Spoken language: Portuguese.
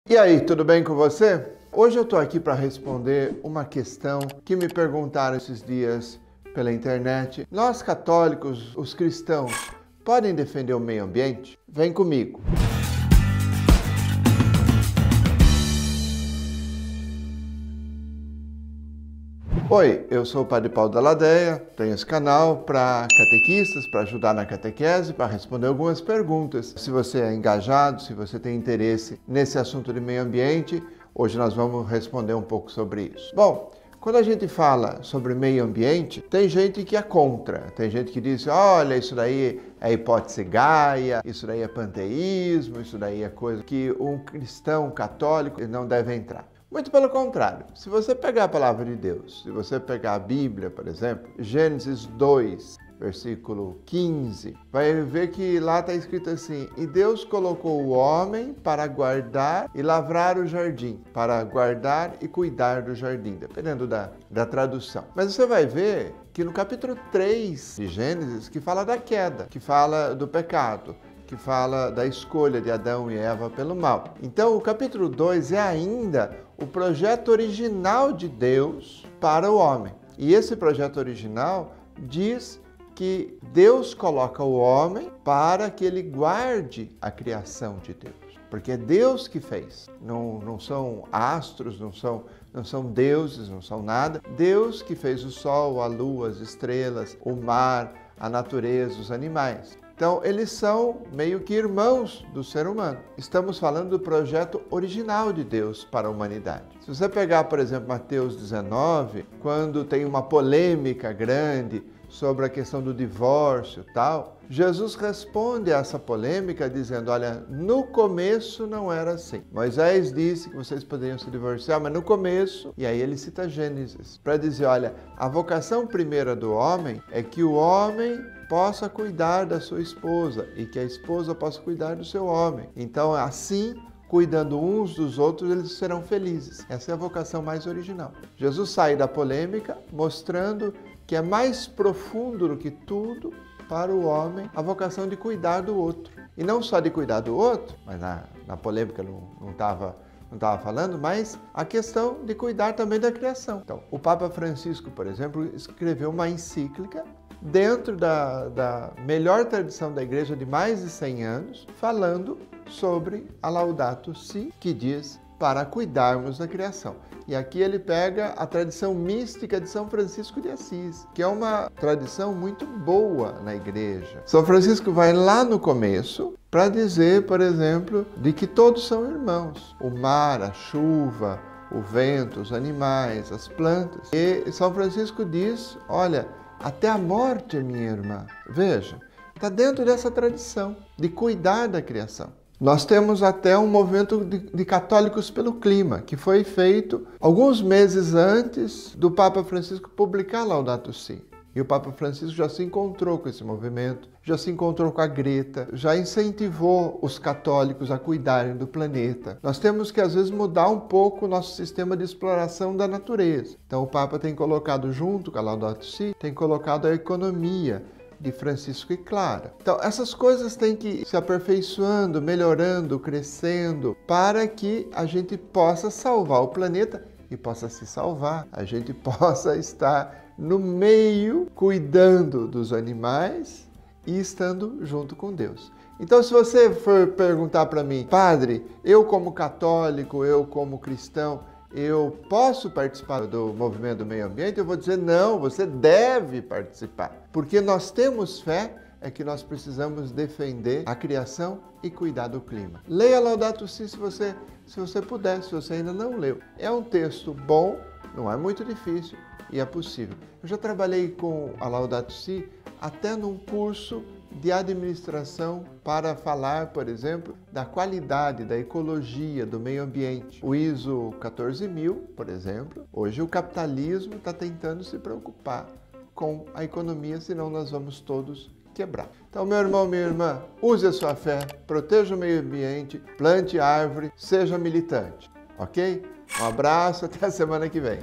E aí, tudo bem com você? Hoje eu estou aqui para responder uma questão que me perguntaram esses dias pela internet. Nós católicos, os cristãos, podem defender o meio ambiente? Vem comigo! Oi, eu sou o Padre Paulo da Ladeia, tenho esse canal para catequistas, para ajudar na catequese, para responder algumas perguntas. Se você é engajado, se você tem interesse nesse assunto de meio ambiente, hoje nós vamos responder um pouco sobre isso. Bom, quando a gente fala sobre meio ambiente, tem gente que é contra, tem gente que diz, olha, isso daí é hipótese Gaia, isso daí é panteísmo, isso daí é coisa que um cristão católico não deve entrar. Muito pelo contrário, se você pegar a palavra de Deus, se você pegar a Bíblia, por exemplo, Gênesis 2, versículo 15, vai ver que lá está escrito assim, e Deus colocou o homem para guardar e lavrar o jardim, para guardar e cuidar do jardim, dependendo da tradução. Mas você vai ver que no capítulo 3 de Gênesis, que fala da queda, que fala do pecado, que fala da escolha de Adão e Eva pelo mal. Então, o capítulo 2 é ainda o projeto original de Deus para o homem. E esse projeto original diz que Deus coloca o homem para que ele guarde a criação de Deus. Porque é Deus que fez. Não são astros, não são deuses, não são nada. Deus que fez o sol, a lua, as estrelas, o mar, a natureza, os animais. Então, eles são meio que irmãos do ser humano. Estamos falando do projeto original de Deus para a humanidade. Se você pegar, por exemplo, Mateus 19, quando tem uma polêmica grande sobre a questão do divórcio e tal, Jesus responde a essa polêmica dizendo, olha, no começo não era assim. Moisés disse que vocês poderiam se divorciar, mas no começo, e aí ele cita Gênesis, para dizer, olha, a vocação primeira do homem é que o homem possa cuidar da sua esposa e que a esposa possa cuidar do seu homem. Então, assim, cuidando uns dos outros, eles serão felizes. Essa é a vocação mais original. Jesus sai da polêmica mostrando que é mais profundo do que tudo para o homem a vocação de cuidar do outro. E não só de cuidar do outro, mas na polêmica não estava falando, mas a questão de cuidar também da criação. Então, o Papa Francisco, por exemplo, escreveu uma encíclica dentro da melhor tradição da Igreja de mais de 100 anos, falando sobre a Laudato Si, que diz para cuidarmos da criação. E aqui ele pega a tradição mística de São Francisco de Assis, que é uma tradição muito boa na Igreja. São Francisco vai lá no começo para dizer, por exemplo, de que todos são irmãos. O mar, a chuva, o vento, os animais, as plantas. E São Francisco diz, olha, até a morte é minha irmã. Veja, está dentro dessa tradição de cuidar da criação. Nós temos até um movimento de católicos pelo clima, que foi feito alguns meses antes do Papa Francisco publicar Laudato Si. E o Papa Francisco já se encontrou com esse movimento, já se encontrou com a Greta, já incentivou os católicos a cuidarem do planeta. Nós temos que, às vezes, mudar um pouco o nosso sistema de exploração da natureza. Então, o Papa tem colocado junto com a Laudato Si, tem colocado a economia de Francisco e Clara. Então, essas coisas têm que ir se aperfeiçoando, melhorando, crescendo, para que a gente possa salvar o planeta e possa se salvar, a gente possa estar no meio, cuidando dos animais e estando junto com Deus. Então, se você for perguntar para mim, padre, eu como católico, eu como cristão, eu posso participar do movimento do meio ambiente? Eu vou dizer, não, você deve participar. Porque nós temos fé, é que nós precisamos defender a criação e cuidar do clima. Leia Laudato Si se você puder, se você ainda não leu. É um texto bom, não é muito difícil e é possível. Eu já trabalhei com a Laudato Si até num curso de administração para falar, por exemplo, da qualidade, da ecologia, do meio ambiente. O ISO 14000, por exemplo, hoje o capitalismo está tentando se preocupar com a economia, senão nós vamos todos quebrar. Então, meu irmão, minha irmã, use a sua fé, proteja o meio ambiente, plante árvore, seja militante, ok? Um abraço, até a semana que vem.